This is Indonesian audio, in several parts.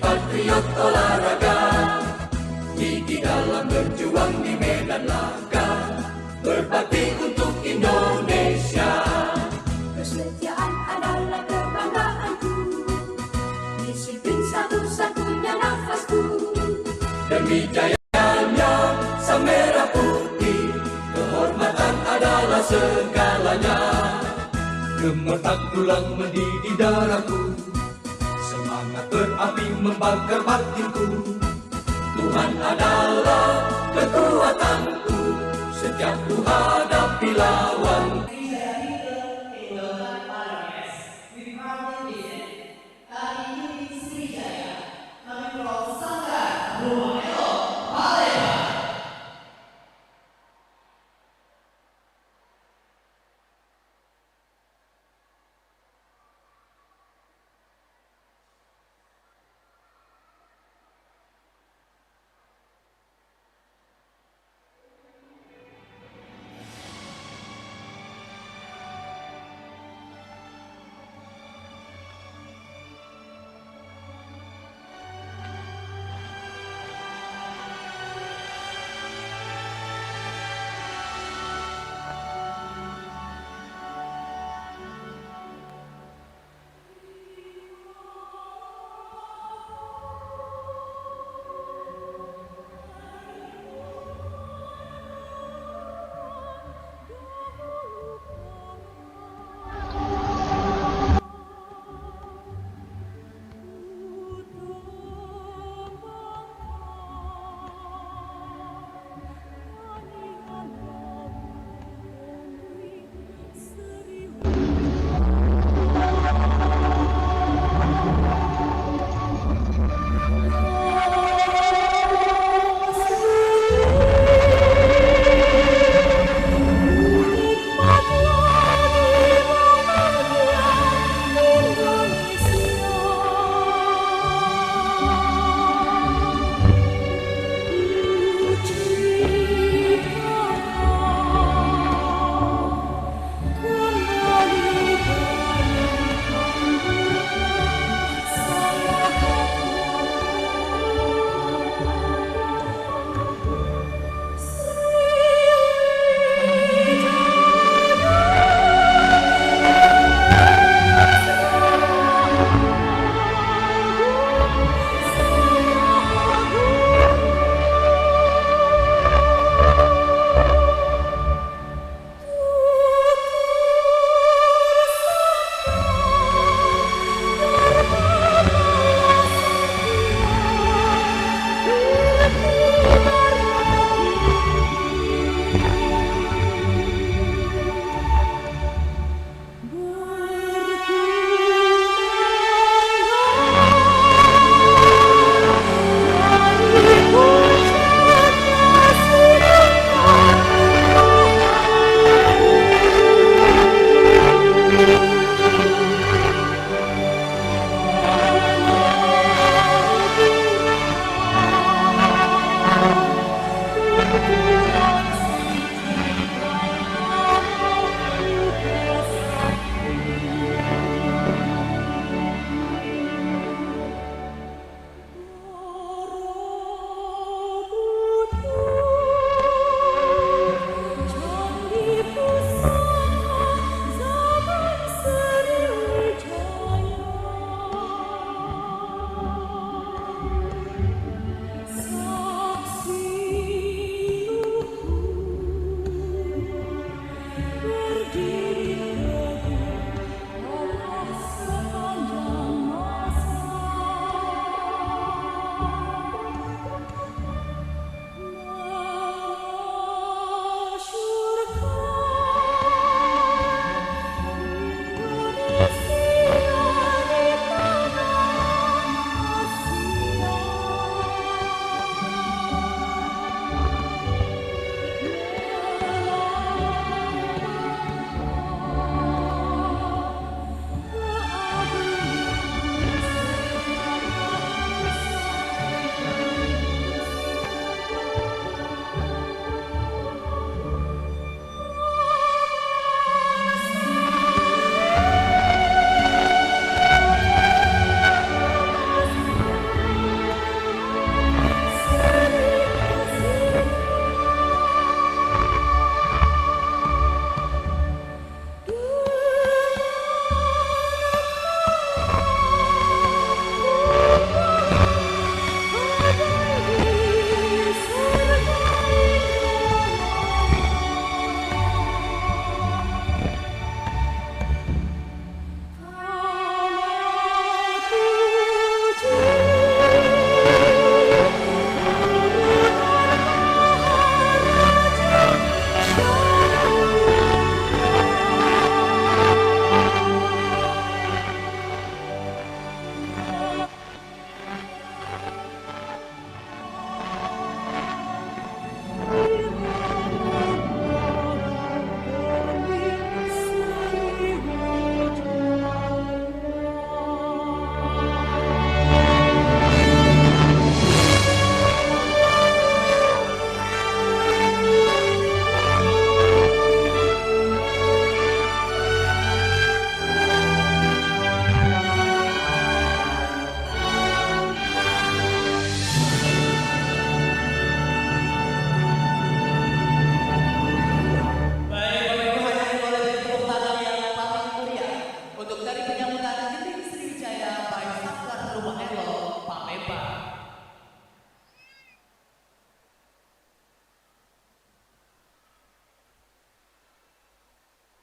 patriot olahraga, gigi dalam berjuang di medan laga, berbakti untuk Indonesia. Kesetiaan adalah kebanggaanku, disiplin satu-satunya nafasku. Demi jayanya sang merah putih, kehormatan adalah segalanya. Gemetar tulang mendidih darahku, semangat berapi membakar batinku. Tuhan adalah kekuatanku, setiap ku hadapi lawan.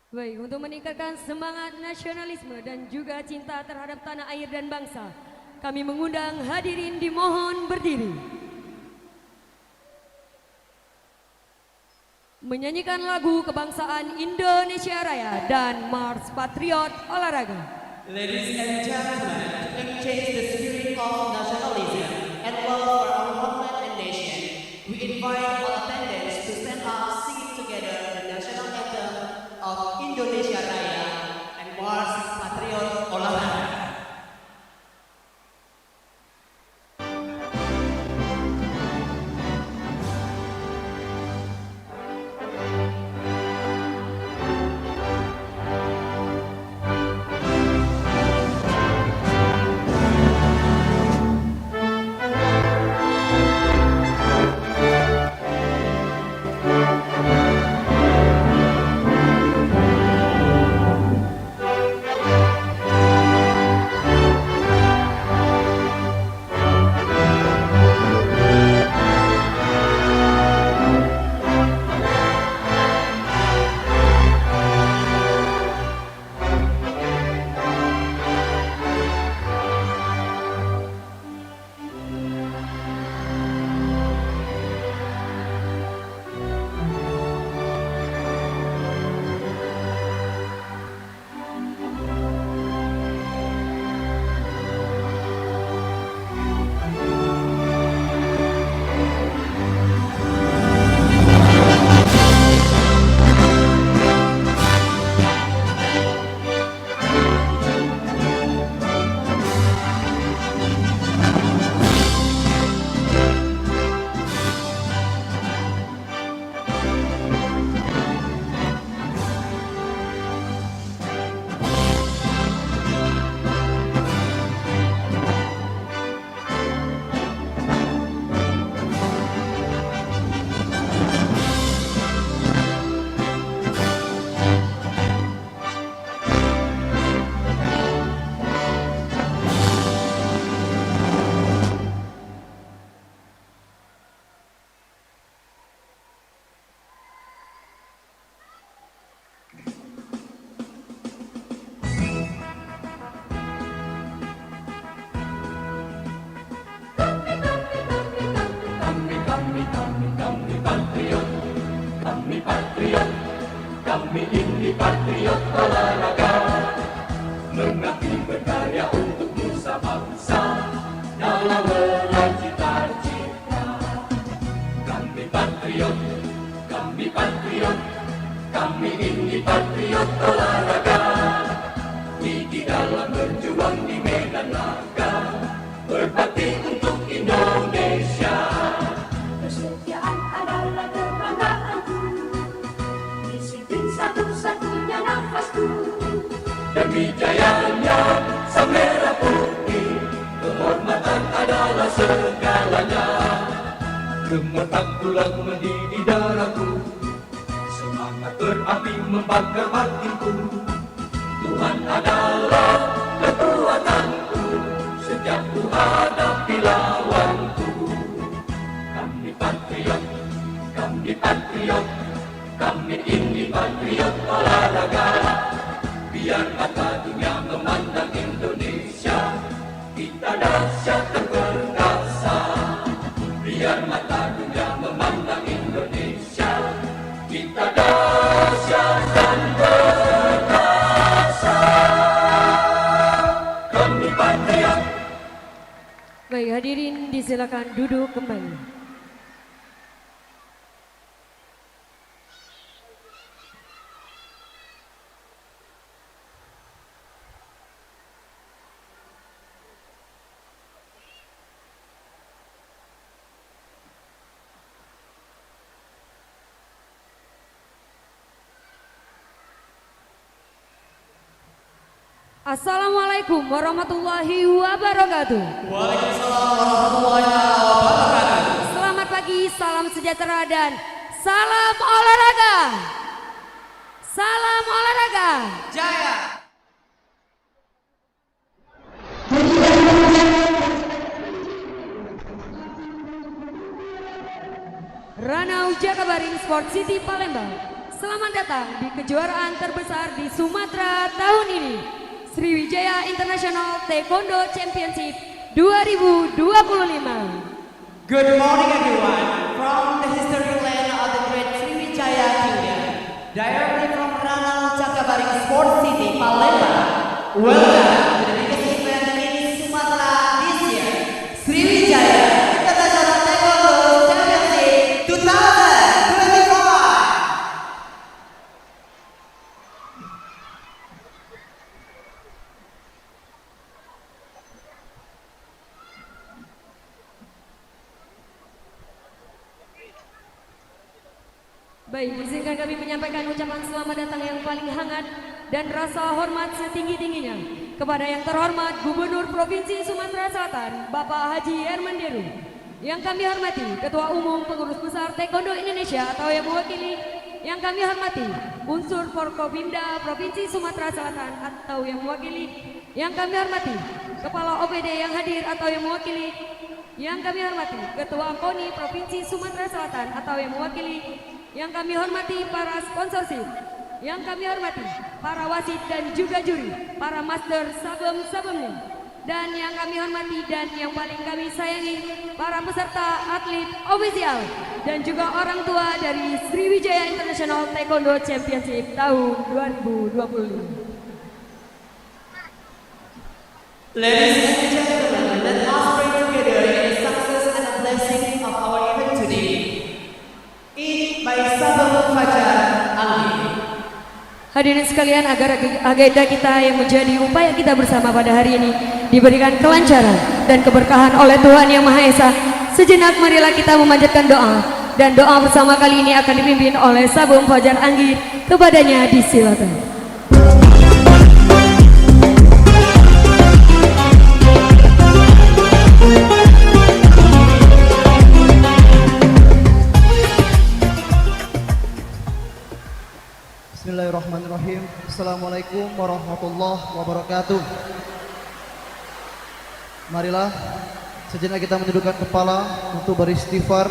Baik, untuk meningkatkan semangat nasionalisme dan juga cinta terhadap tanah air dan bangsa, kami mengundang hadirin dimohon berdiri. Menyanyikan lagu kebangsaan Indonesia Raya dan Mars Patriot Olahraga. Ladies and gentlemen, to exchange the spirit of nationalism and love for our homeland and nation, we invite all attendants to stand up singing together the national anthem of Indonesia Raya and Mars Patriot Olahraga. Kami ini patriot olahraga, mengabdi berkarya untuk nusa bangsa dalam meraih cita-cita. Kami patriot, kami ini patriot olahraga, gigi dalam berjuang di medan laga, berbakti untuk Indonesia. Kesetiaan adalah kebanggaanku, disiplin satu-satunya nafasku. Demi jayanya sang merah putih, kehormatan adalah segalanya. Gemetar tulang mendidih darahku, semangat berapi membakar batinku. Tuhan adalah kekuatanku, sejak ku hadapi lawanku. Kami patriot, kami ini patriot olahraga. Biar mata dunia memandang Indonesia, kita dahsyat dan perkasa. Biar mata dunia memandang Indonesia, kita dahsyat dan perkasa. Kami patriot. Baik, hadirin disilakan duduk kembali. Assalamualaikum warahmatullahi wabarakatuh. Waalaikumsalam warahmatullahi wabarakatuh. Selamat pagi, salam sejahtera dan salam olahraga. Salam olahraga. Jaya. Ranau Jakabaring Sport City Palembang. Selamat datang di kejuaraan terbesar di Sumatera tahun ini, Sriwijaya International Taekwondo Championship 2025. Good morning everyone, from the history land of the great Sriwijaya Kingdom, directly from Ranal Cakabaring Sports City, Palembang. Welcome to the biggest event in Sumatera this year, Sriwijaya International Taekwondo Championship 2025. Baik, izinkan kami menyampaikan ucapan selamat datang yang paling hangat dan rasa hormat setinggi-tingginya kepada yang terhormat Gubernur Provinsi Sumatera Selatan, Bapak Haji Herman Deru. Yang kami hormati Ketua Umum Pengurus Besar Taekwondo Indonesia atau yang mewakili, yang kami hormati unsur Forkopimda Provinsi Sumatera Selatan atau yang mewakili, yang kami hormati Kepala OPD yang hadir atau yang mewakili, yang kami hormati Ketua KONI Provinsi Sumatera Selatan atau yang mewakili, yang kami hormati para sponsorship, yang kami hormati para wasit dan juga juri, para master sabem-sabemnya, dan yang kami hormati dan yang paling kami sayangi para peserta atlet ofisial dan juga orang tua dari Sriwijaya International Taekwondo Championship tahun 2025. Ladies and gentlemen, let us pray together in the success and the blessing of our event today. Eid by Sabang Fajar Anggi. Hadirin sekalian, agar agenda kita yang menjadi upaya kita bersama pada hari ini diberikan kelancaran dan keberkahan oleh Tuhan Yang Maha Esa, sejenak marilah kita memanjatkan doa, dan doa bersama kali ini akan dipimpin oleh Sabung Fajar Anggi. Kepadanya disilakan. Bismillahirrahmanirrahim. Assalamualaikum warahmatullahi wabarakatuh. Marilah sejenak kita menundukkan kepala untuk beristighfar,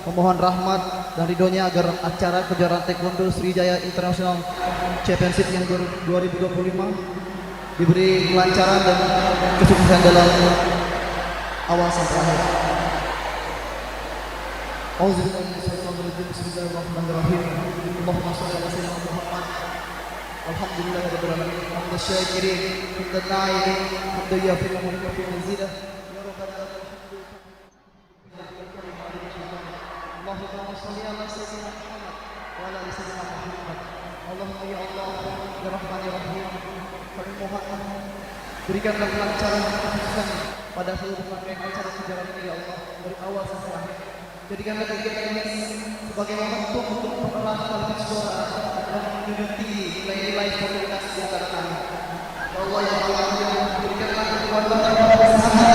memohon rahmat dan ridhonya agar acara kejuaraan Taekwondo Sriwijaya International Championship yang 2025 diberi kelancaran dan kesuksesan dalam awal sampai akhir. Bismillahirrahmanirrahim. Allahumma shalli ala sayyidina Muhammad. Alhamdulillahirabbil alamin. Hamdan syakirin, hamdan na'imin, hamdan yafi'u wa yukafi mazidah. Ya rabbana Allahumma shalli ala sayyidina Muhammad wa ala ali sayyidina Muhammad. Allahumma ya Allah, ya Rahman ya Rahim. Kami mohon berikanlah kelancaran dan kesuksesan pada seluruh rangkaian acara kejuaraan ini ya Allah, dari awal sampai akhir. Jadikanlah kegiatan ini sebagai momentum untuk mempererat tali suara dan menjunjung tinggi nilai-nilai solidaritas di antara kami. Ya Allah ya Allah, berikanlah kekuatan dan kesehatan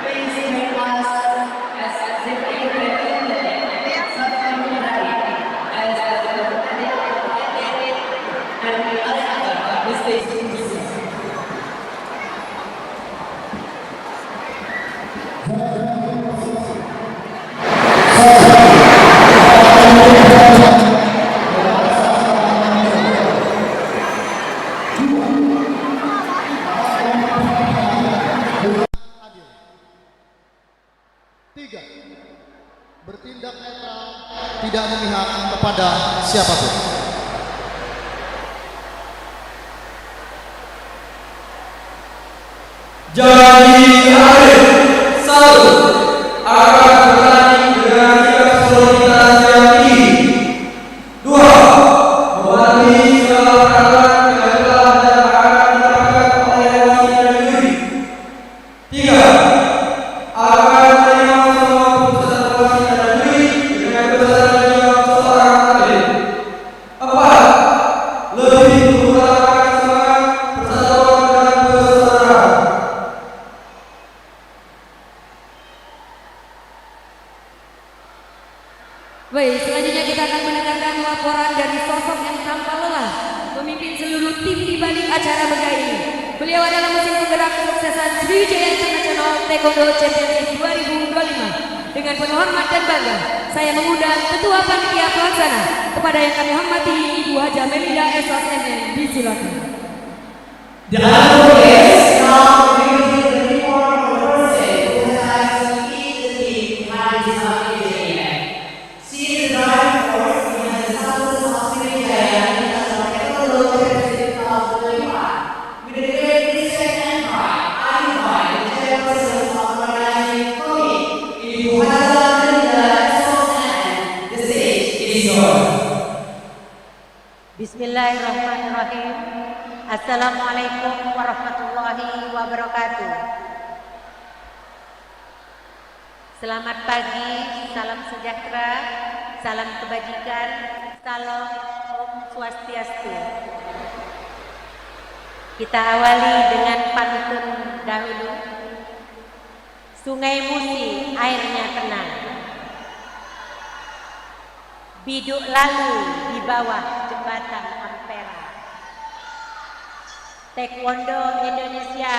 Please bertindak netral, tidak memihak kepada siapapun. Jadi Arif satu akan bertanding dengan sikap soliditas yang tinggi. Dua, mematuhi segala peraturan yang telah dan akan diterapkan oleh wasit dan juri. Tiga, akan menerima semua keputusan wasit dan juri dengan kesadaran seorang atlet. Empat, lebih mengutamakan semangat persatuan dan persaudaraan. Baik, selanjutnya kita akan mendengarkan laporan dari sosok yang tanpa lelah memimpin seluruh tim di balik acara megah ini. Beliau adalah mesin penggerak kesuksesan Sriwijaya International Taekwondo Championship 2025. Dengan penuh hormat dan bangga, saya mengundang Ketua Panitia Pelaksana kepada yang kami hormati Ibu Haja Melinda S.S. Disilakan. The honorable guest now reveals the report of the person who has lead the team behind this organization. She is the driving force behind the success of Sriwijaya International Taekwondo Championship 2025. With a great respect and pride, I invite the chairperson of the organizing committee, Ibu Haja Melinda S.S. The stage is yours. Bismillahirrahmanirrahim. Assalamualaikum warahmatullahi wabarakatuh. Selamat pagi, salam sejahtera, salam kebajikan, salam Om Swastiastu. Kita awali dengan pantun dahulu. Sungai Musi airnya tenang, biduk lalu di bawah jembatan Ampera. Taekwondo Indonesia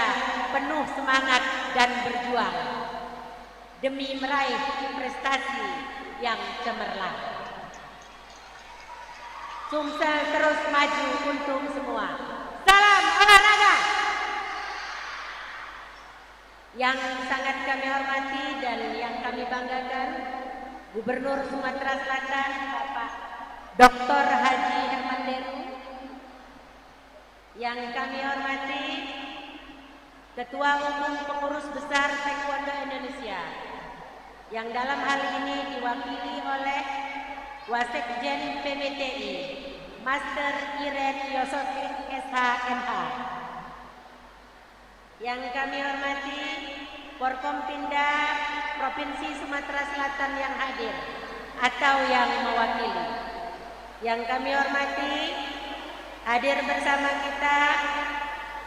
penuh semangat dan berjuang demi meraih prestasi yang cemerlang. Sumsel terus maju untuk semua. Salam olahraga. Yang sangat kami hormati dan yang kami banggakan, Gubernur Sumatera Selatan Bapak Dr. Haji Herman Deru. Yang kami hormati Ketua Umum Pengurus Besar Taekwondo Indonesia, yang dalam hal ini diwakili oleh Wasekjen PBTI Master Iren Yosofin SH.MH. Yang kami hormati Forkompinda Provinsi Sumatera Selatan yang hadir atau yang mewakili. Yang kami hormati hadir bersama kita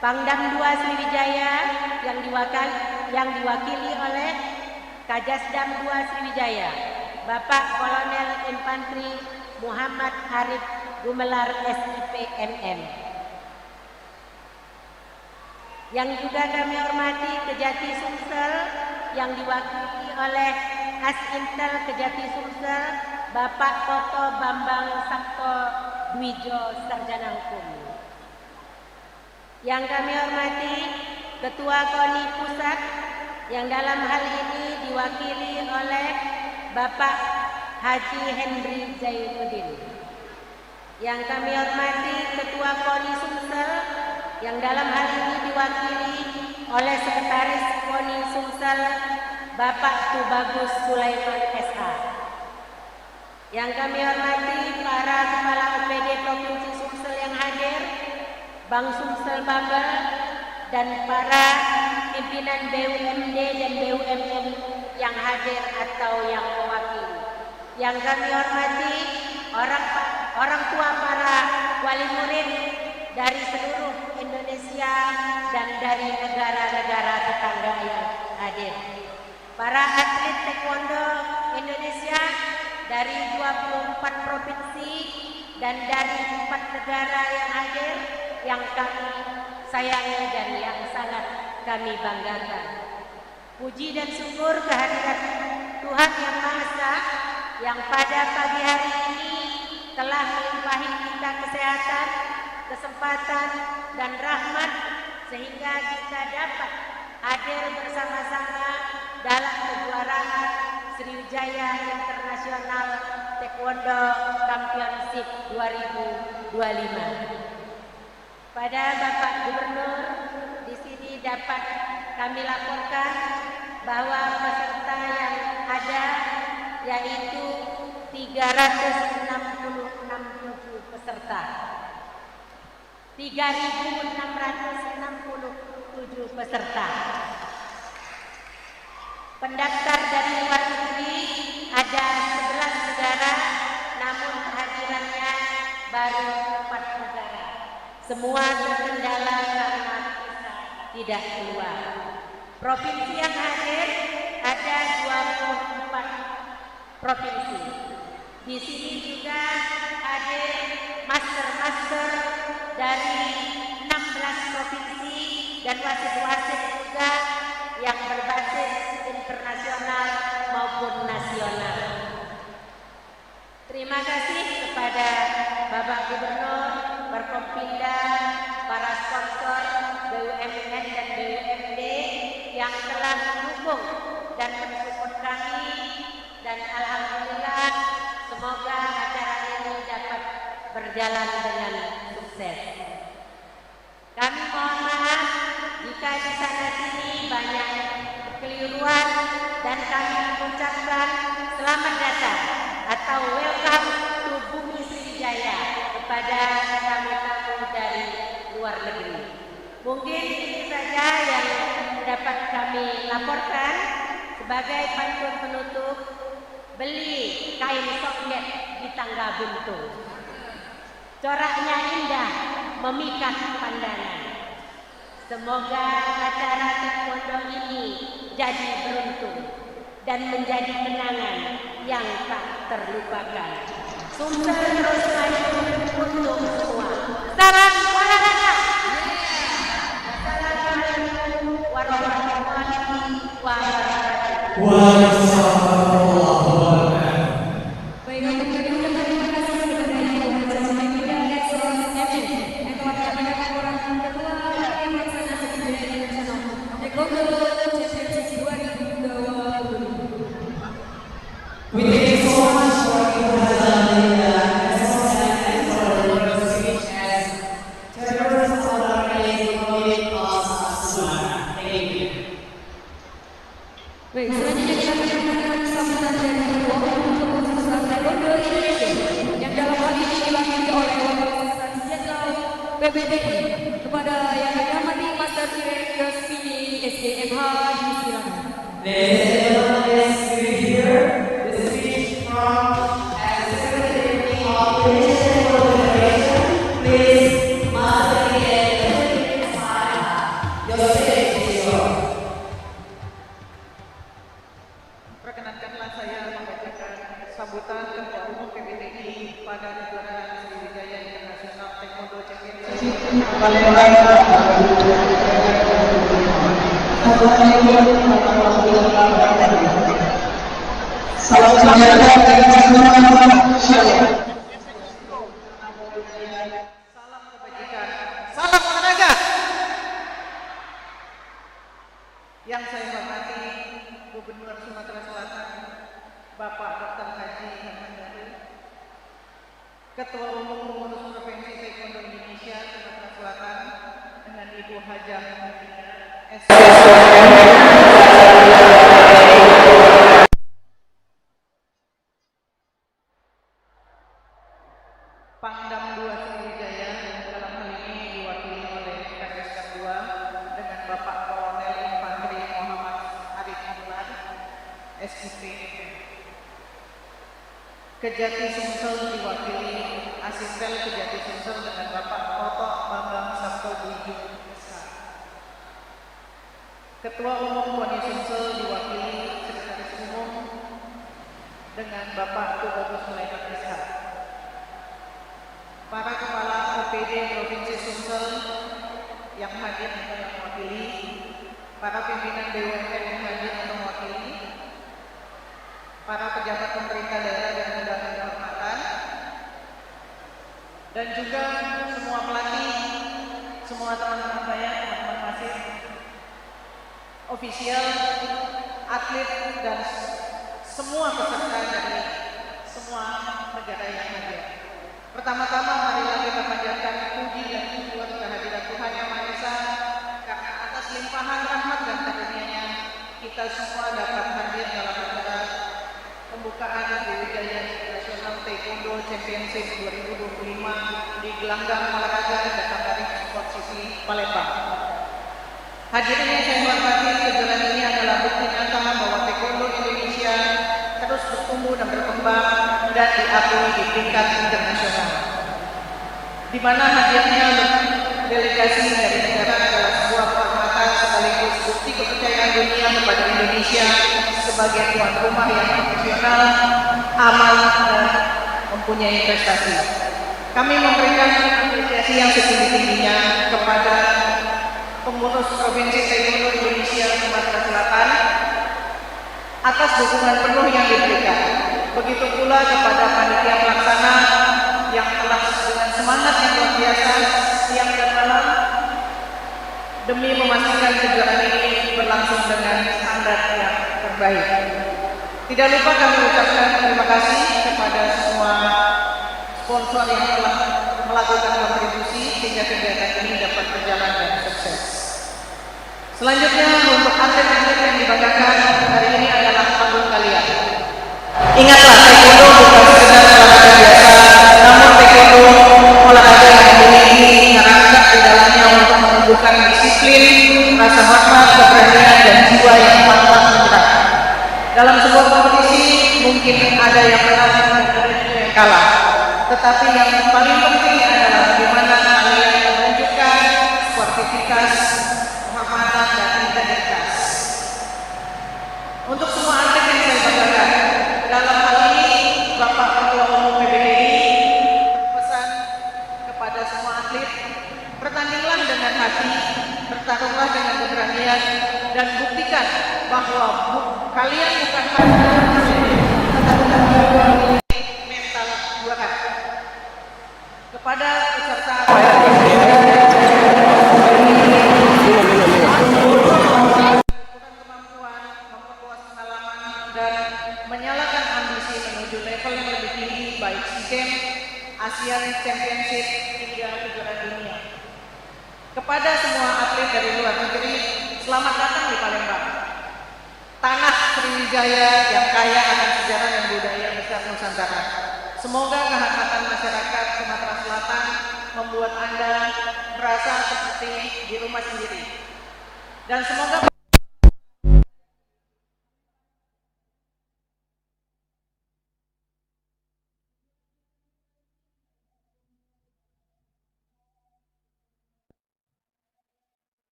Pangdam 2 Sriwijaya yang diwakili oleh Kajasdam 2 Sriwijaya, Bapak Kolonel Infantri Muhammad Arif Gumelar SIP MM. Yang juga kami hormati Kejati Sumsel yang diwakili oleh Asintel Kejati Sumsel, Bapak Toto Bambang Sabto Dwijo Sarjana Hukum. Yang kami hormati Ketua KONI Pusat yang dalam hal ini diwakili oleh Bapak Haji Hendri Zainuddin. Yang kami hormati Ketua KONI Sumsel yang dalam hal ini diwakili oleh Sekretaris KONI Sumsel Bapak Tubagus Sulaiman SH. Yang kami hormati para Kepala OPD Provinsi Sumsel yang hadir, Bang Sumsel Babel, dan para pimpinan BUMD dan BUMN yang hadir atau yang mewakili. Yang kami hormati orang tua para wali murid dari seluruh Indonesia dan dari negara-negara tetangga yang hadir. Para atlet Taekwondo Indonesia dari 24 provinsi dan dari 4 negara yang hadir yang kami sayangi dan yang sangat kami banggakan. Puji dan syukur kehadirat Tuhan Yang Maha Esa yang pada pagi hari ini telah melimpahi kita kesehatan, kesempatan, dan rahmat sehingga kita dapat hadir bersama-sama dalam kejuaraan Sriwijaya International Taekwondo Championship 2025. Pada Bapak Gubernur, di sini dapat kami laporkan bahwa peserta yang ada yaitu 367 peserta. 3.667 peserta. Pendaftar dari luar negeri ada 11 negara, namun kehadirannya baru 4 negara. Semua terkendala karena visa tidak keluar. Provinsi yang hadir ada 24 provinsi. Di sini juga hadir master-master dari 16 provinsi dan wasit-wasit juga yang berbasis internasional maupun nasional. Terima kasih kepada Bapak Gubernur, Forkopimda, para sponsor BUMN dan BUMD yang telah mendukung dan mensupport kami, dan alhamdulillah semoga acara ini dapat berjalan dengan sukses. Kami mohon maaf jika di sana sini banyak kekeliruan, dan kami mengucapkan selamat datang atau welcome to Bumi Sriwijaya kepada tamu-tamu dari luar negeri. Mungkin ini saja yang dapat kami laporkan. Sebagai pantun penutup, beli kain songket di Tangga Buntung. Coraknya indah, memikat pandangan. Semoga acara taekwondo ini jadi beruntung dan menjadi kenangan yang tak terlupakan. Sumber terus maju untuk semua. Salam olahraga. Wassalamualaikum warahmatullahi wabarakatuh. Waalaikumsalam warahmatullahi wabarakatuh. Baik, untuk terima kasih kepada Ibu Haji Medan Soros MC yang telah menyampaikan orang ketua tim pelaksana Sriwijaya International Taekwondo Championship 2020. We thank you so much for Ibu Haji as for your speech as chairperson of the Committee of Sumatera. Thank you. Baik, selanjutnya kita mendengarkan sambutan dari Ketua Umum Persatuan Taekwondo Indonesia yang dalam hal ini diwakili oleh Wakil Sekretaris Jenderal PBTI kepada yang dihormati Master Director SDMH. Disilakan. Ladies and gentlemen, let's hear the speech from Secretary of the National Federation. Please, Master Director, your stage is yours. Perkenankanlah saya membacakan sambutan Ketua Umum PBTI pada kejuaraan Sriwijaya International Taekwondo Championship. Salam kebajikan, salam olahraga. Yang saya hormati Gubernur Sumatera Selatan, Bapak Dr. Haji Hamdani, Ketua Umum Pengurus Provinsi Taekwondo Indonesia Sumatera Selatan, dengan Ibu Hajah Pangdam 2 Sriwijaya, dalam hal ini diwakili oleh Kapolres 2 dengan Bapak Kolonel Infanteri Muhammad Arif Anwar, SIP. Kejati Sumsel diwakili Asisten Kejati Sumsel dengan Bapak Toto Bambang Sabto Bujung. Ketua Umum KONI Sumsel diwakili Sekretaris Umum dengan Bapak Tubagus Sulaiman Ishak. Para kepala OPD Provinsi Sumsel yang hadir dan mewakili, para pimpinan BUMN yang hadir dan mewakili, para pejabat pemerintah daerah dan undangan kehormatan, dan juga semua pelatih, semua teman-teman saya, teman-teman wasit, ofisial, atlet, dan semua peserta dari semua negara yang hadir. Pertama-tama marilah kita panjatkan puji dan syukur kehadirat Tuhan Yang Maha Esa, karena atas limpahan rahmat dan karunia-Nya kita semua dapat hadir dalam acara pembukaan Wijaya Nasional Taekwondo Championship 2025 di gelanggang olahraga Jakabaring Sport City, Palembang. Hadirin yang saya hormati, kejuaraan ini adalah bukti nyata bahwa Taekwondo Indonesia terus bertumbuh dan berkembang dan diakui di tingkat internasional. Di mana hadirnya delegasi dari negara adalah sebuah kehormatan sekaligus bukti kepercayaan dunia kepada Indonesia sebagai tuan rumah yang profesional, aman, dan mempunyai prestasi. Kami memberikan apresiasi yang setinggi-tingginya kepada pengurus Provinsi Taekwondo Indonesia Sumatera Selatan atas dukungan penuh yang diberikan. Begitu pula kepada panitia pelaksana yang telah dengan semangat yang luar biasa siang dan malam demi memastikan kejuaraan ini berlangsung dengan standar yang terbaik. Tidak lupa kami ucapkan terima kasih kepada semua sponsor yang telah melakukan kontribusi sehingga kegiatan ini dapat berjalan dan sukses. Selanjutnya untuk atlet-atlet yang dibanggakan hari ini adalah panggung kalian. Ingatlah, Taekwondo bukan sekedar olahraga biasa, namun Taekwondo olahraga yang memiliki karakter di dalamnya untuk menumbuhkan disiplin, rasa hormat, keberanian, dan jiwa yang pantang menyerah. Dalam sebuah kompetisi mungkin ada yang menang dan ada yang kalah, tetapi yang paling penting adalah bagaimana kalian menunjukkan sportivitas, kehormatan, dan integritas. Untuk semua atlet yang saya banggakan, dalam hal ini Bapak Ketua Umum PBDI berpesan kepada semua atlet, bertandinglah dengan hati, bertarunglah dengan keberanian, dan buktikan bahwa kalian bukan hanya tetapi mental juara. Kepada peserta kemampuan, memperluas pengalaman, dan menyalakan ambisi menuju level yang lebih tinggi baik SEA Games, ASEAN Championship, hingga kejuaraan dunia. Kepada semua atlet dari luar negeri, selamat datang di Palembang, tanah Sriwijaya yang kaya akan sejarah dan budaya besar Nusantara. Semoga kehangatan masyarakat Sumatera Selatan membuat Anda merasa seperti di rumah sendiri. Dan semoga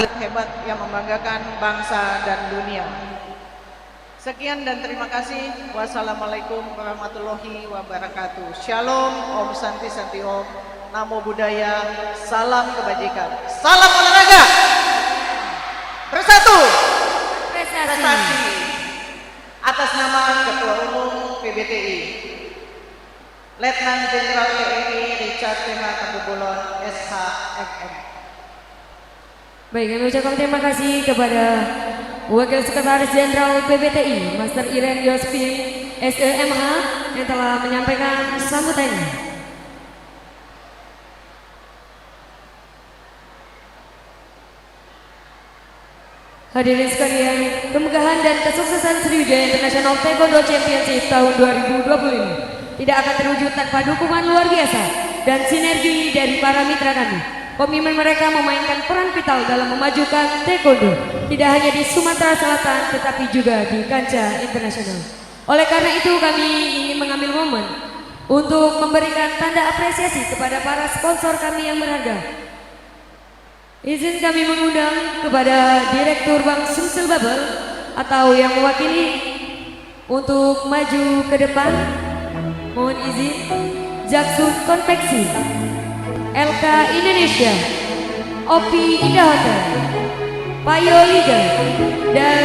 atlet hebat yang membanggakan bangsa dan dunia. Sekian dan terima kasih. Wassalamualaikum warahmatullahi wabarakatuh. Shalom, Om Santi Santi Om, Namo Buddhaya, salam kebajikan, salam olahraga, bersatu, prestasi. Atas nama Ketua Umum PBTI, Letnan Jenderal TNI Richard Tema Tabubolon, SHMM. Baik, kami ucapkan terima kasih kepada Wakil Sekretaris Jenderal PBTI, Master Iren Yospin, SEMH, yang telah menyampaikan sambutannya. Hadirin sekalian, kemegahan dan kesuksesan Sriwijaya International Taekwondo Championship tahun 2020 tidak akan terwujud tanpa dukungan luar biasa dan sinergi dari para mitra kami. Komitmen mereka memainkan peran vital dalam memajukan Taekwondo tidak hanya di Sumatera Selatan tetapi juga di kancah internasional. Oleh karena itu kami ingin mengambil momen untuk memberikan tanda apresiasi kepada para sponsor kami yang berharga. Izin kami mengundang kepada Direktur Bank Sumsel Babel atau yang mewakili untuk maju ke depan. Mohon izin, Jaksud Konveksi, LK Indonesia, Opi Indah Hotel, Payo Liga, dan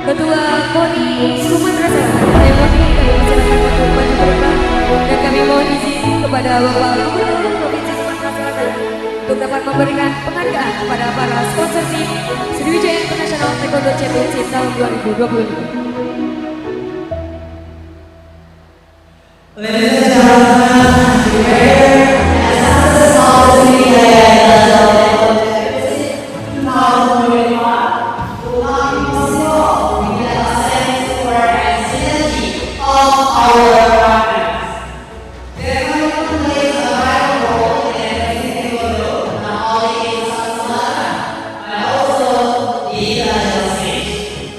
Ketua KONI Sumatera Selatan yang mewakili masyarakat untuk maju ke depan. Dan kami mohon izin kepada Bapak Gubernur Provinsi Sumatera Selatan untuk dapat memberikan penghargaan kepada para sponsorship Sriwijaya International Taekwondo Championship tahun 2025. Ladies and gentlemen, prepare as success of Sriwijaya International Taekwondo Championship 2025 will not be possible without the strength, support, and synergy of our partners. Their commitment plays a vital role in advancing Taekwondo not only in South Sumatera but also the international stage.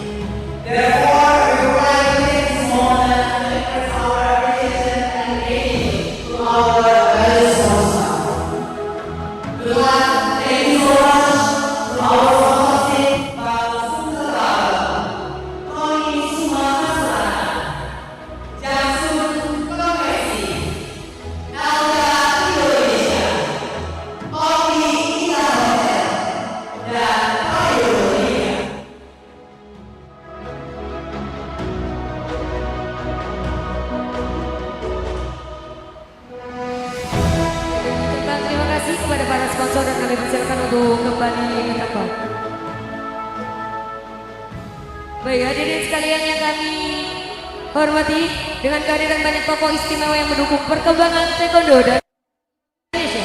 Therefore, we would like to take this moment to express our appreciation and gratitude to our valued sponsor. We would like to thank you so much to our sponsorship, Bank Sumatera, Koni Sumatera Selatan, Jaksun Profesi, Nalga Indonesia, Kopi Ina Hotel, dan Toyo Indonesia. Ucapkan terima kasih kepada para sponsor dan kami persilakan untuk kembali ke tempat. Baik, hadirin sekalian yang kami hormati, dengan kehadiran banyak tokoh istimewa yang mendukung perkembangan taekwondo dan Indonesia.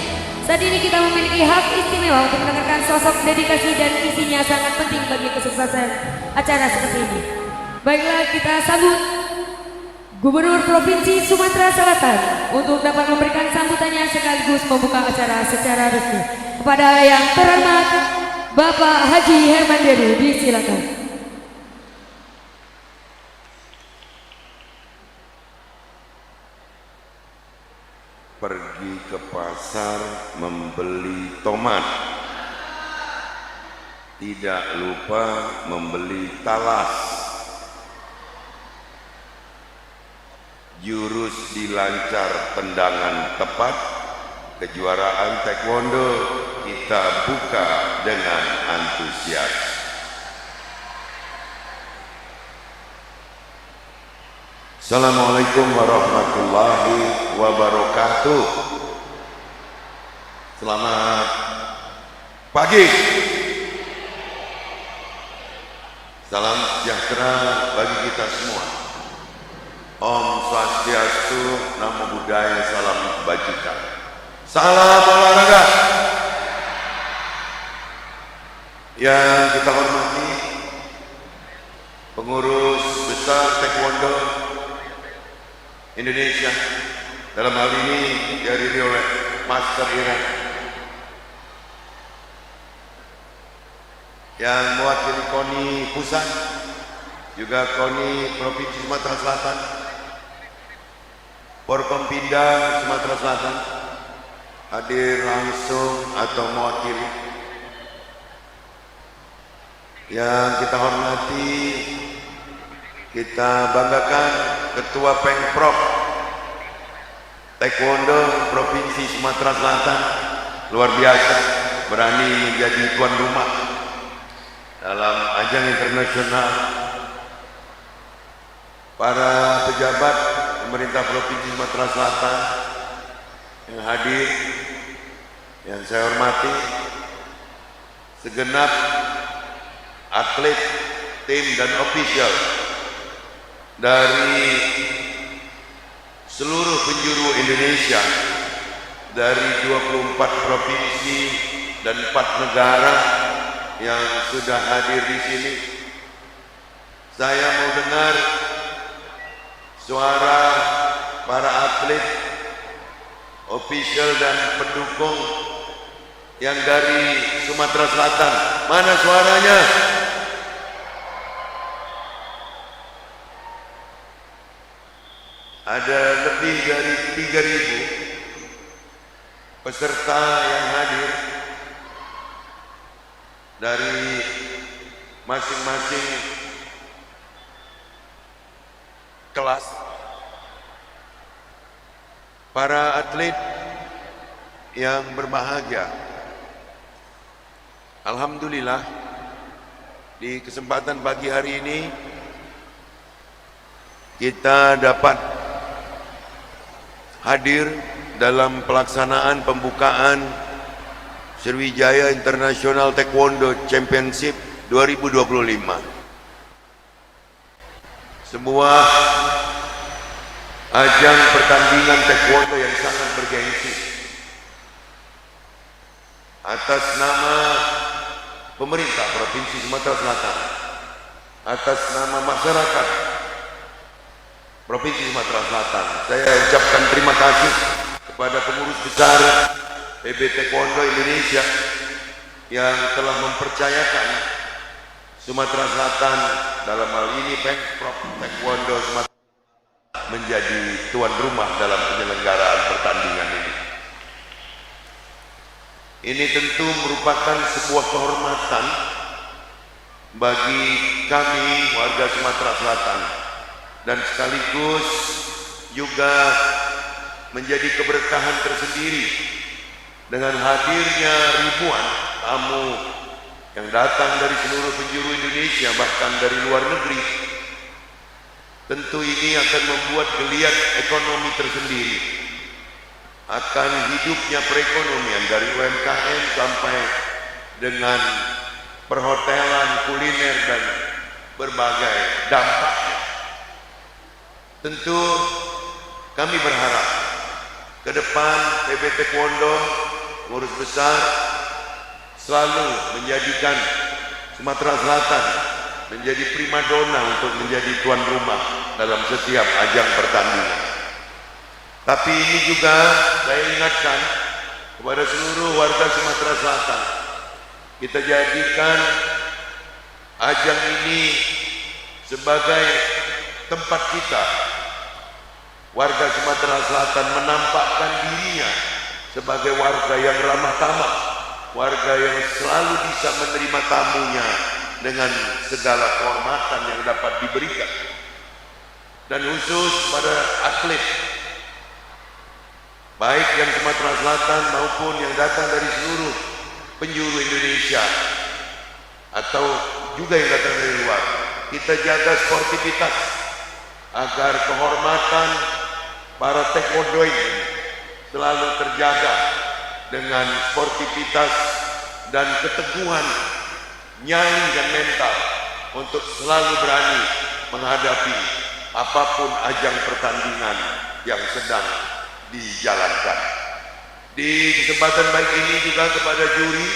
Saat ini kita memiliki hak istimewa untuk mendengarkan sosok dedikasi dan isinya sangat penting bagi kesuksesan acara seperti ini. Baiklah, kita sambut Gubernur Provinsi Sumatera Selatan untuk dapat memberikan sambutannya sekaligus membuka acara secara resmi. Kepada yang terhormat Bapak Haji Herman Deru, disilakan. Pergi ke pasar membeli tomat, tidak lupa membeli talas. Jurus dilancar tendangan tepat, kejuaraan taekwondo kita buka dengan antusias. Assalamualaikum warahmatullahi wabarakatuh. Selamat pagi. Salam sejahtera bagi kita semua. Om Swastiastu, Namo Buddhaya, salam kebajikan. Salam olahraga. Yang kita hormati pengurus besar taekwondo Indonesia, dalam hal ini dihadiri oleh Master Iran yang mewakili KONI Pusat, juga KONI Provinsi Sumatera Selatan, Forkompinda Sumatera Selatan, hadir langsung atau mewakili. Yang kita hormati, kita banggakan Ketua Pengprov Taekwondo Provinsi Sumatera Selatan, luar biasa, berani menjadi tuan rumah dalam ajang internasional. Para pejabat pemerintah Provinsi Sumatera Selatan yang hadir, yang saya hormati, segenap atlet, tim dan ofisial dari seluruh penjuru Indonesia, dari 24 provinsi dan 4 negara yang sudah hadir di sini. Saya mau dengar suara para atlet, ofisial dan pendukung yang dari Sumatera Selatan. Mana suaranya? Ada lebih dari 3.000 peserta yang hadir dari masing-masing kelas. Para atlet yang berbahagia, alhamdulillah di kesempatan pagi hari ini kita dapat hadir dalam pelaksanaan pembukaan Sriwijaya International Taekwondo Championship 2025. Sebuah ajang pertandingan taekwondo yang sangat bergengsi. Atas nama pemerintah Provinsi Sumatera Selatan, atas nama masyarakat Provinsi Sumatera Selatan, saya ucapkan terima kasih kepada pengurus besar PB Taekwondo Indonesia yang telah mempercayakan Sumatera Selatan, dalam hal ini Pemprov Taekwondo Sumatera, menjadi tuan rumah dalam penyelenggaraan pertandingan ini. Ini tentu merupakan sebuah kehormatan bagi kami warga Sumatera Selatan, dan sekaligus juga menjadi keberkahan tersendiri dengan hadirnya ribuan tamu yang datang dari seluruh penjuru Indonesia, bahkan dari luar negeri. Tentu ini akan membuat geliat ekonomi tersendiri, akan hidupnya perekonomian dari UMKM sampai dengan perhotelan, kuliner, dan berbagai dampaknya. Tentu kami berharap ke depan PB Taekwondo pengurus besar selalu menjadikan Sumatera Selatan menjadi primadona untuk menjadi tuan rumah dalam setiap ajang pertandingan. Tapi ini juga saya ingatkan kepada seluruh warga Sumatera Selatan, kita jadikan ajang ini sebagai tempat kita warga Sumatera Selatan menampakkan dirinya sebagai warga yang ramah tamah, warga yang selalu bisa menerima tamunya dengan segala kehormatan yang dapat diberikan. Dan khusus pada atlet, baik yang Sumatera Selatan maupun yang datang dari seluruh penjuru Indonesia atau juga yang datang dari luar, kita jaga sportivitas agar kehormatan para taekwondo ini selalu terjaga dengan sportivitas dan keteguhan nyali dan mental untuk selalu berani menghadapi apapun ajang pertandingan yang sedang dijalankan. Di kesempatan baik ini juga kepada juri,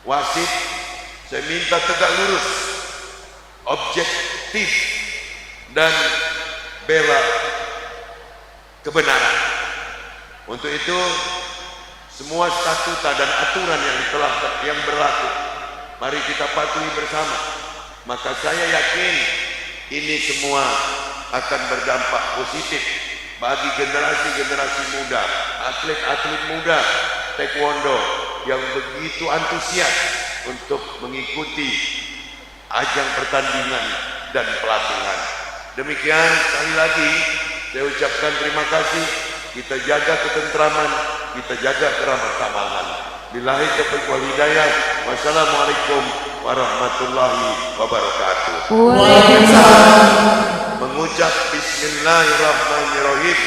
wasit, saya minta tegak lurus, objektif, dan bela kebenaran. Untuk itu, semua statuta dan aturan yang berlaku, mari kita patuhi bersama. Maka saya yakin ini semua akan berdampak positif bagi generasi-generasi muda, atlet-atlet muda taekwondo yang begitu antusias untuk mengikuti ajang pertandingan dan pelatihan. Demikian, sekali lagi saya ucapkan terima kasih. Kita jaga ketentraman, kita jaga keramah tamahan. Billahi taufiq wal hidayah. Wassalamualaikum warahmatullahi wabarakatuh. Waalaikumsalam. Mengucap Bismillahirrahmanirrahim,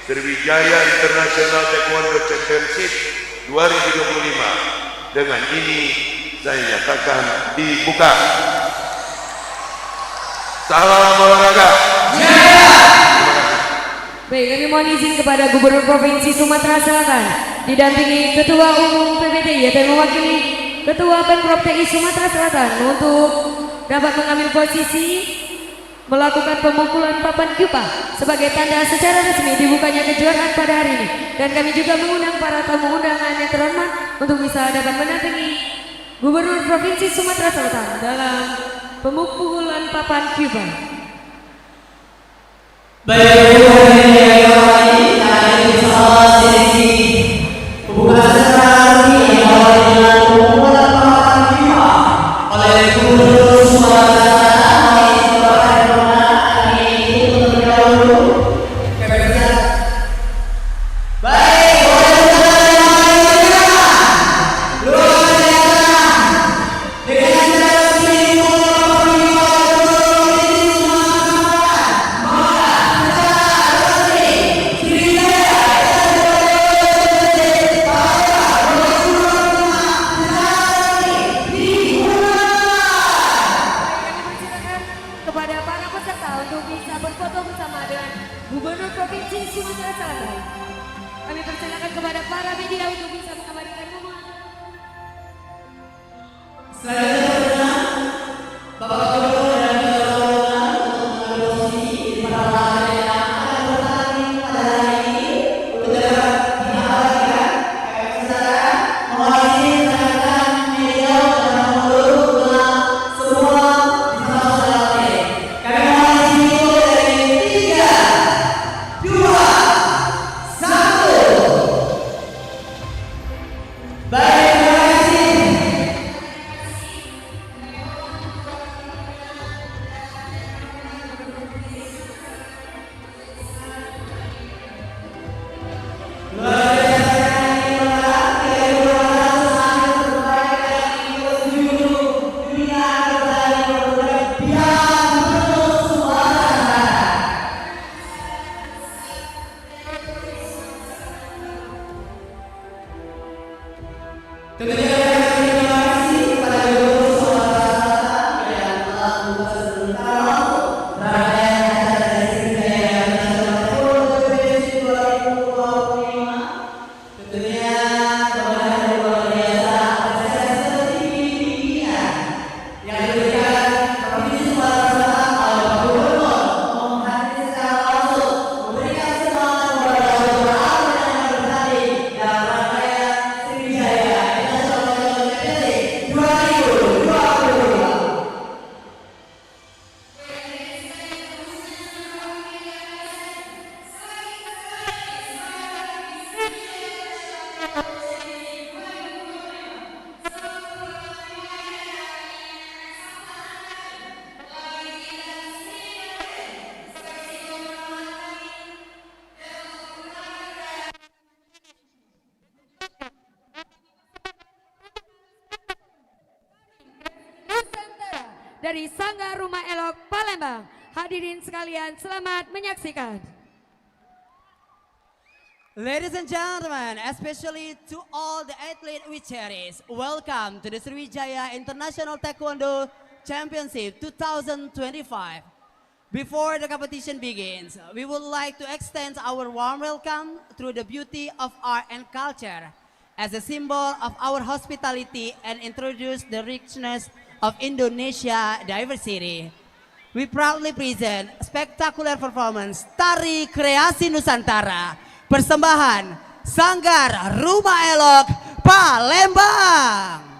Sriwijaya International Taekwondo Championship 2025. Dengan ini saya nyatakan dibuka. Salam olahraga. Baik, kami mohon izin kepada Gubernur Provinsi Sumatera Selatan didampingi Ketua Umum PBTI dan mewakili Ketua Pemprov TI Sumatera Selatan untuk dapat mengambil posisi melakukan pemukulan papan kipah sebagai tanda secara resmi dibukanya kejuaraan pada hari ini. Dan kami juga mengundang para tamu undangan yang terhormat untuk bisa dapat mendampingi Gubernur Provinsi Sumatera Selatan dalam pemukulan papan kipah. Baik, pembukaan secara resmi dimulai dengan pembukaan papan kipah oleh Gubernur Sumatera Selatan. para media untuk bisa mengabadikan momen. Selanjutnya, Bapak Gubernur dan Bapak untuk mengambil posisi di para lawan yang akan bertanding pada hari ini untuk dapat diabadikan. Kami persilakan mohon izin rekan-rekan media dan mundur dengan semua di tempat saudara. Kami mohon izin dari 3, 2, 1. Baik, terima kasih. Dari Sanggar Rumah Elok Palembang. Hadirin sekalian, selamat menyaksikan. Ladies and gentlemen, especially to all the athlete wheelchairs, welcome to the Sriwijaya International Taekwondo Championship 2025. Before the competition begins, we would like to extend our warm welcome through the beauty of art and culture as a symbol of our hospitality and introduce the richness of Indonesia diversity. We proudly present spectacular performance Tari Kreasi Nusantara, persembahan Sanggar Rumah Elok Palembang.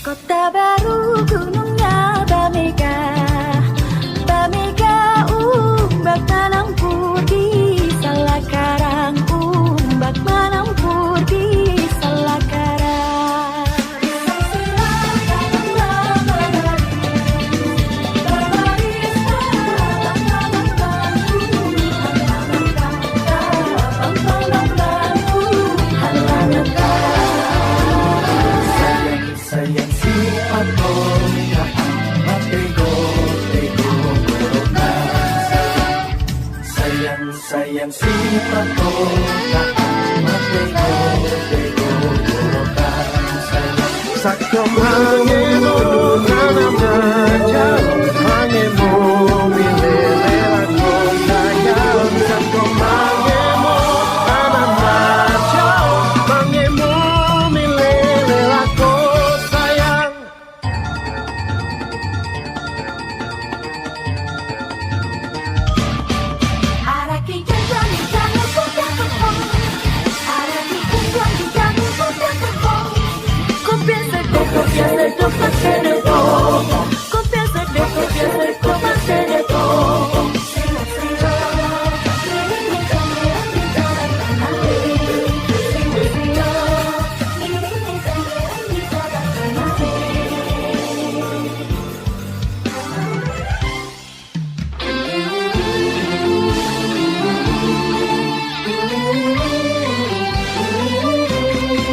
Kota baru Sakyo mangemo tanam najam, mangemo milela ko sayang. Sakyo mangemo tanam najam, mangemo milela ko sayang. Araki jangan jangan putar kepong. Araki jangan jangan putar kepong. Copias de copias de copas de todo. Copias de copas de todo.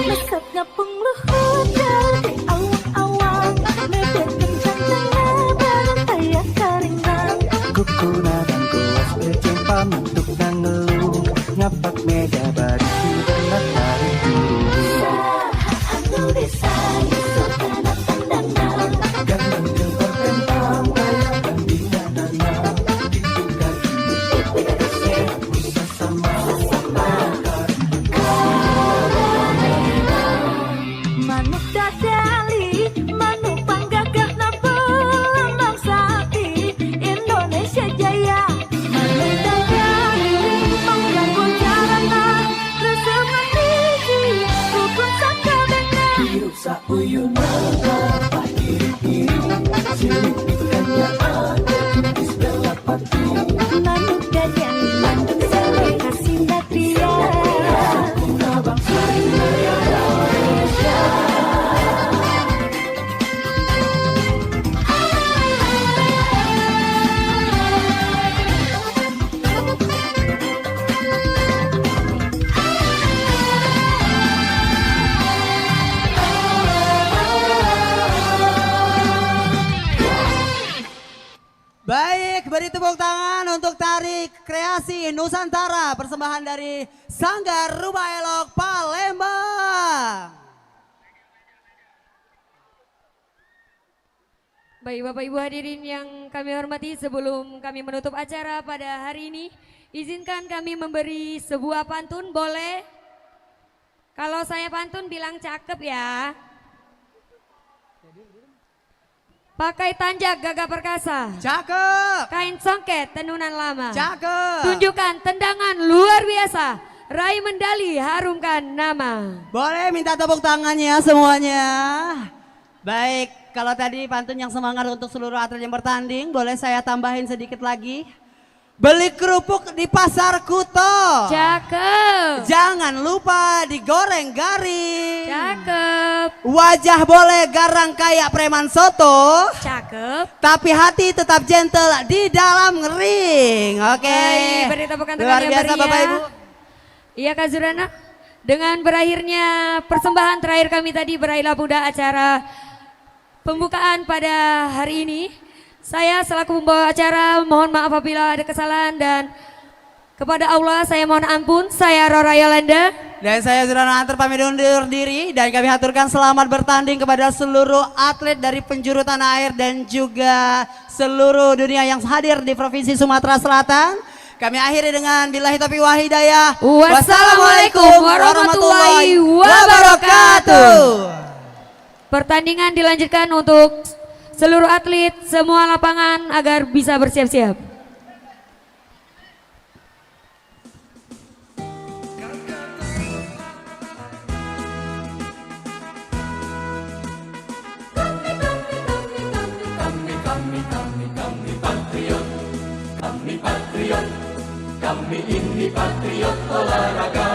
Masaknya pengluhur dari awang-awang, mebet kencang tengah barang kayak karingan. Kukuna dan kuas berjumpa mentuk dan ngeluh, ngapak mega baris di benak tarik dulu. Anu desa itu karena pandangan. Jangan terpentang kayak kambing danana, itu kaki sama Manuk dadali, manuk panggagah lambang sapi Indonesia Jaya. Manuk dadali, panggagah jalanan, rasa manisi, rukun sakabena. hidup sauyuna, tak iri-iri, silih-ikannya ada di segala pati. Manuk dadali, manuk sele kasih nadia. Sempurna bangsa Indonesia. Baik, beri tepuk tangan untuk Tari Kreasi Nusantara, persembahan dari Sanggar Rumah Elok Palembang. Baik Bapak Ibu hadirin yang kami hormati, sebelum kami menutup acara pada hari ini, izinkan kami memberi sebuah pantun, boleh? Kalau saya pantun bilang cakep ya. Pakai tanjak gagah perkasa. Cakep. Kain songket tenunan lama. Cakep. Tunjukkan tendangan luar biasa. Raih medali, harumkan nama. Boleh minta tepuk tangannya semuanya. Baik, kalau tadi pantun yang semangat untuk seluruh atlet yang bertanding, boleh saya tambahin sedikit lagi. Beli kerupuk di Pasar Kuto. Cakep. Jangan lupa digoreng garing. Cakep. Wajah boleh garang kayak preman soto. Cakep. Tapi hati tetap gentle di dalam ring. Oke. Baik, beri tepukan tangan Luar yang biasa meriah. Bapak Ibu. Iya Kak Zurana. Dengan berakhirnya persembahan terakhir kami tadi, berakhirlah pula acara pembukaan pada hari ini. Saya selaku pembawa acara mohon maaf apabila ada kesalahan, dan kepada Allah saya mohon ampun. Saya Rora Yolanda. Dan saya Zurana Antar pamit undur diri, dan kami haturkan selamat bertanding kepada seluruh atlet dari penjuru tanah air dan juga seluruh dunia yang hadir di Provinsi Sumatera Selatan. Kami akhiri dengan billahi taufiq wal hidayah. Wassalamualaikum warahmatullahi wabarakatuh. Pertandingan dilanjutkan untuk seluruh atlet, semua lapangan agar bisa bersiap-siap. Kami ini patriot olahraga,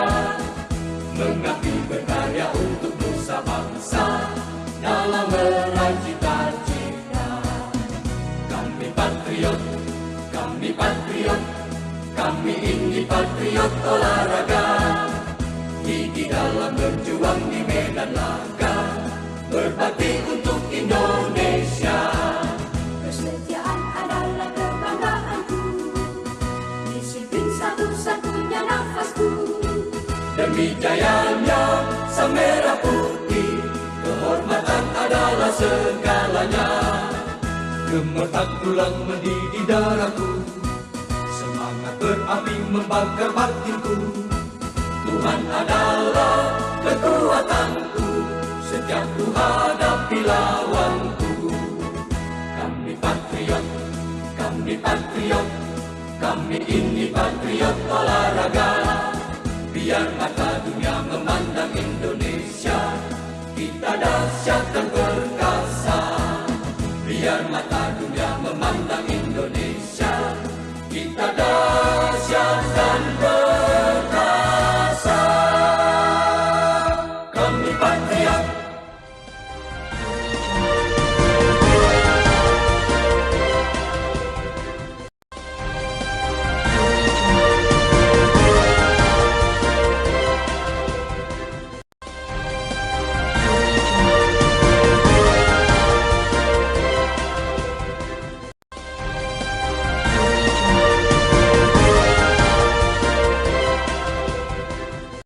mengabdi berkarya untuk nusa bangsa dalam meraih cita-cita. Kami patriot, kami ini patriot olahraga, gigi dalam berjuang di medan laga, berbakti untuk Indonesia. Kesetiaan adalah kebanggaanku, disiplin satu-satunya nafasku. Demi jayanya sang merah putih, kehormatan adalah segalanya. Gemetar tulang mendidih darahku, semangat berapi membakar batinku. Tuhan adalah kekuatanku, setiap ku hadapi lawanku. Kami patriot, kami patriot, kami ini patriot olahraga. Biar mata dunia memandang Indonesia, kita dahsyat dan perkasa. Biar mata dunia